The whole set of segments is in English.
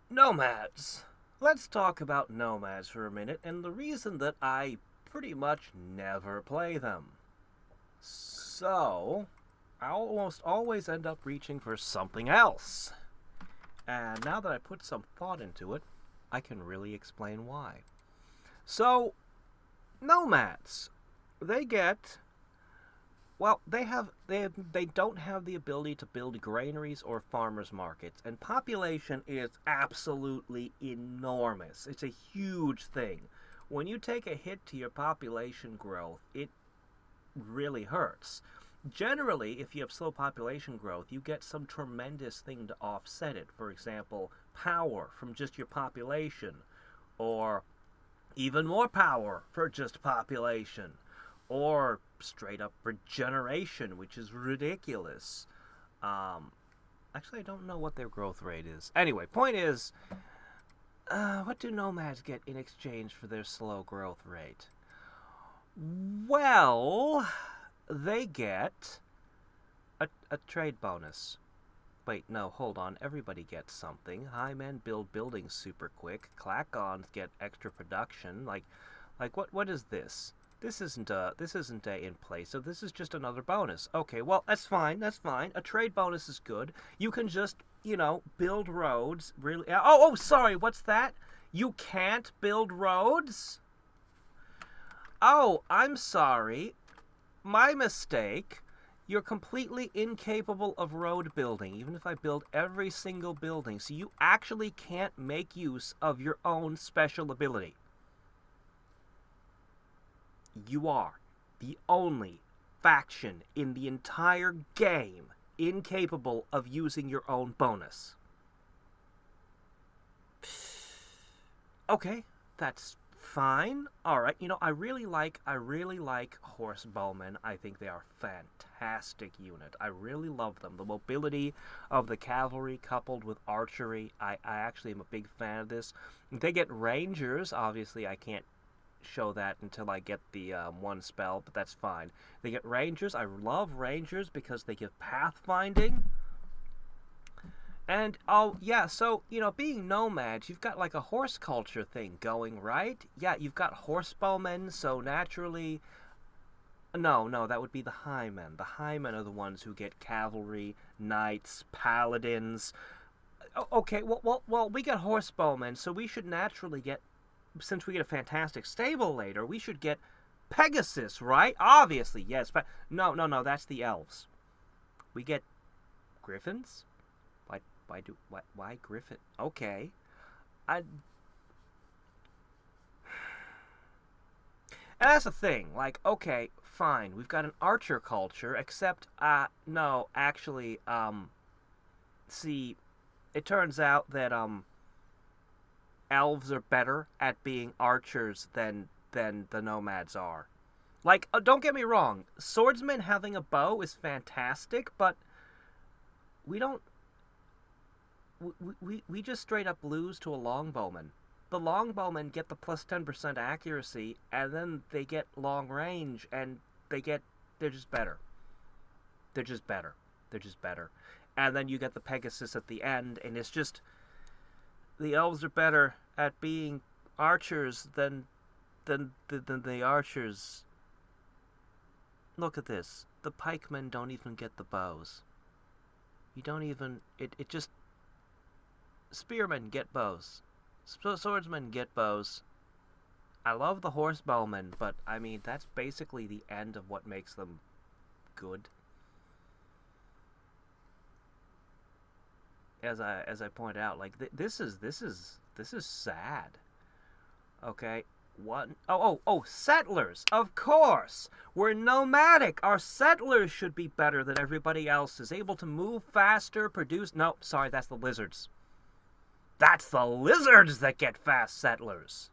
Nomads. Let's talk about nomads for a minute and the reason that I pretty much never play them. So, I almost always end up reaching for something else. And now that I put some thought into it, I can really explain why. So, nomads, they get well, they don't have the ability to build granaries or farmers markets, and population is absolutely enormous. It's a huge thing. When you take a hit to your population growth, it really hurts. Generally, if you have slow population growth, you get some tremendous thing to offset it. For example, power from just your population, or even more power for just population, or straight up regeneration, which is ridiculous. Um, Actually, I don't know what their growth rate is. Anyway, point is, what do nomads get in exchange for their slow growth rate? Well, they get a trade bonus. Wait, no, hold on. Everybody gets something. High men build buildings super quick. Clackons get extra production. Like what is this? This isn't a in place, so this is just another bonus. Okay, well that's fine. That's fine. A trade bonus is good. You can just build roads. Really? Sorry. What's that? You can't build roads? Oh, I'm sorry. My mistake. You're completely incapable of road building, even if I build every single building, so you actually can't make use of your own special ability. You are the only faction in the entire game incapable of using your own bonus. Okay, that's fine. All right, I really like horse bowmen. I think they are a fantastic unit. I really love them. The mobility of the cavalry coupled with archery, I actually am a big fan of this. They get rangers. Obviously, I can't show that until I get the one spell, but that's fine. They get rangers. I love rangers because they give pathfinding. And oh yeah, so being nomads, you've got like a horse culture thing going, right? Yeah, you've got horse bowmen, so naturally, no, that would be the highmen. The highmen are the ones who get cavalry, knights, paladins. Okay, well, we get horse bowmen, so we should naturally get, since we get a fantastic stable later, we should get Pegasus, right? Obviously, yes. But no, that's the elves. We get griffins. Why Griffin? Okay. I And that's the thing. Like, okay, fine. We've got an archer culture, except no, actually, see, it turns out that elves are better at being archers than the nomads are. Like, don't get me wrong, swordsmen having a bow is fantastic, but we don't we just straight up lose to a longbowman. The longbowmen get the plus 10% accuracy, and then they get long range, and they're just better. They're just better. They're just better. And then you get the Pegasus at the end, and it's just the elves are better at being archers than the archers. Look at this. The pikemen don't even get the bows. You don't even. It just. Spearmen get bows. Swordsmen get bows. I love the horse bowmen, but I mean that's basically the end of what makes them good. As I point out, like this is sad. Okay, what? Oh, settlers. Of course, we're nomadic. Our settlers should be better than everybody else's. Able to move faster, produce. No, sorry, that's the lizards. That's the lizards that get fast settlers.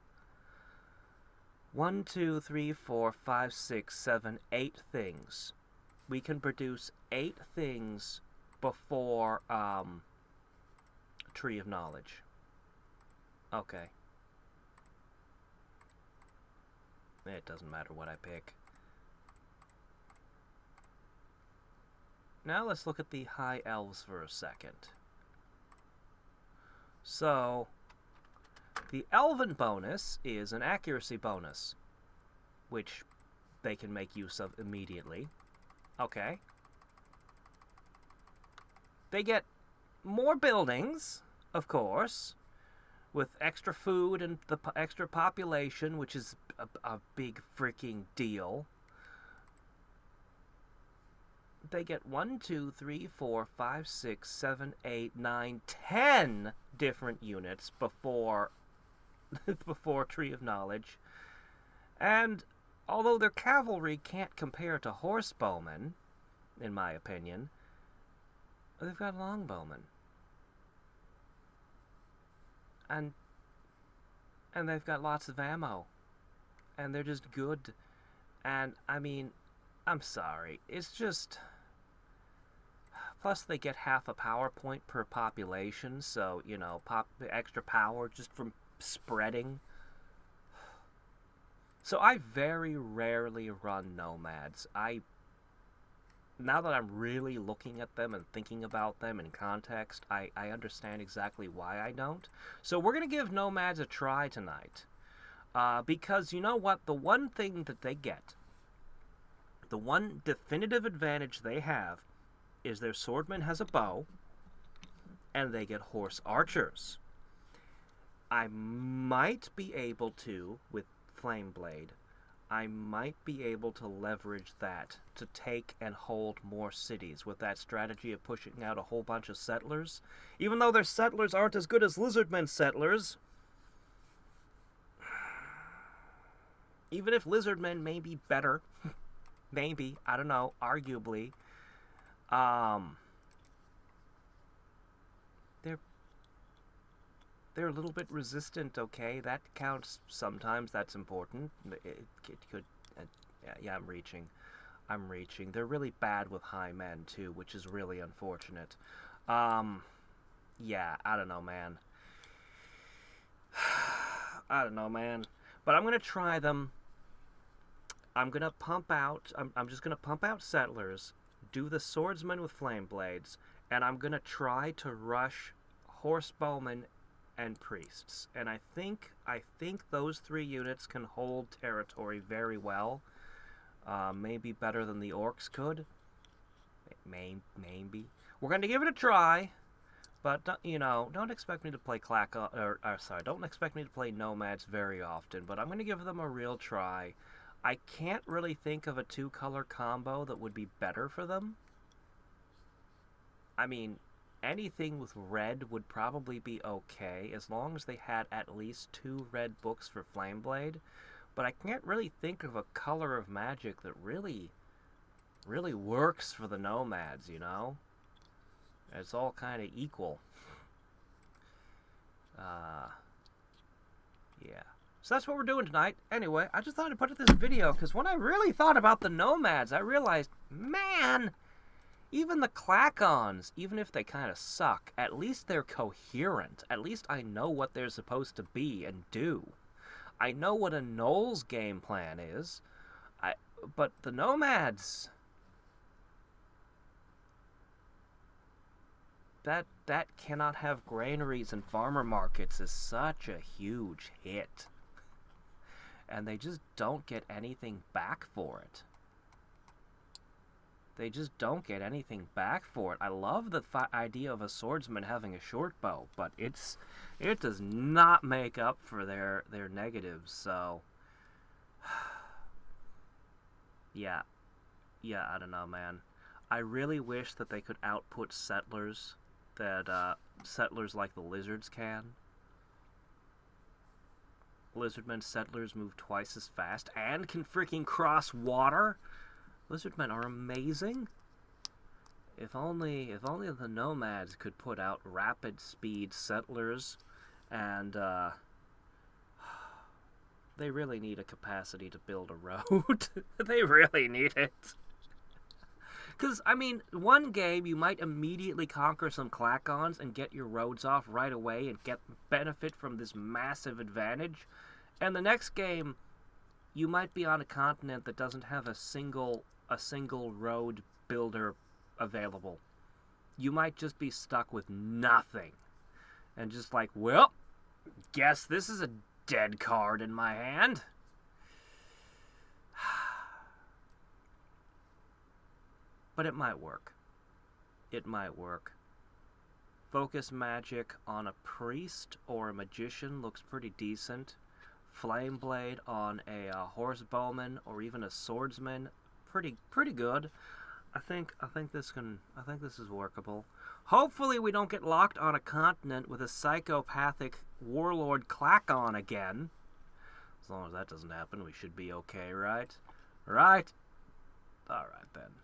One, two, three, four, five, six, seven, 8 things. We can produce 8 things before Tree of Knowledge. Okay. It doesn't matter what I pick. Now let's look at the high elves for a second. So, the Elven bonus is an accuracy bonus, which they can make use of immediately. Okay. They get more buildings, of course, with extra food and the extra population, which is a big freaking deal. They get 1, 2, 3, 4, 5, 6, 7, 8, 9, 10 different units before before Tree of Knowledge. And although their cavalry can't compare to horsebowmen, in my opinion, they've got longbowmen. And they've got lots of ammo. And they're just good. And, I mean, I'm sorry. It's just... Plus, they get half a power point per population, so, you know, extra power just from spreading. So I very rarely run Nomads. Now that I'm really looking at them and thinking about them in context, I understand exactly why I don't. So we're going to give Nomads a try tonight. Because, you know what, the one thing that they get, the one definitive advantage they have, is their swordman has a bow, and they get horse archers. I might be able to, with Flame Blade, I might be able to leverage that to take and hold more cities with that strategy of pushing out a whole bunch of settlers. Even though their settlers aren't as good as Lizardmen's settlers, even if Lizardmen may be better, maybe, I don't know, arguably, they're a little bit resistant, okay? That counts sometimes, that's important. It could, yeah, I'm reaching. They're really bad with high men, too, which is really unfortunate. Yeah, I don't know, man. But I'm gonna try them. I'm gonna pump out, I'm just gonna pump out settlers, do the swordsmen with flame blades, and I'm gonna try to rush horsebowmen and priests. And I think those 3 units can hold territory very well. Maybe better than the orcs could. Maybe. We're gonna give it a try, but you know, don't expect me to play don't expect me to play Nomads very often. But I'm gonna give them a real try. I can't really think of a 2-color combo that would be better for them. I mean, anything with red would probably be okay, as long as they had at least 2 red books for Flame Blade. But I can't really think of a color of magic that really works for the Nomads, you know? It's all kind of equal. Yeah. So that's what we're doing tonight. Anyway, I just thought I'd put up this video, because when I really thought about the Nomads, I realized, man, even the Clackons, even if they kind of suck, at least they're coherent. At least I know what they're supposed to be and do. I know what a Gnoll's game plan is. But the Nomads... That cannot have granaries and farmer markets is such a huge hit. And they just don't get anything back for it. They just don't get anything back for it. I love the idea of a swordsman having a short bow, but it does not make up for their negatives, so... Yeah, I don't know, man. I really wish that they could output settlers, that settlers like the lizards can. Lizardmen settlers move twice as fast and can freaking cross water. Lizardmen are amazing. If only the Nomads could put out rapid speed settlers, and they really need a capacity to build a road. They really need it. Because, I mean, one game you might immediately conquer some Clackons and get your roads off right away and get benefit from this massive advantage. And the next game, you might be on a continent that doesn't have a single road builder available. You might just be stuck with nothing. And just like, well, guess this is a dead card in my hand. But it might work. It might work. Focus magic on a priest or a magician looks pretty decent. Flame blade on a horse bowman or even a swordsman, pretty good. I think this is workable. Hopefully we don't get locked on a continent with a psychopathic warlord Clackon again. As long as that doesn't happen, we should be okay, right? Right? Alright then.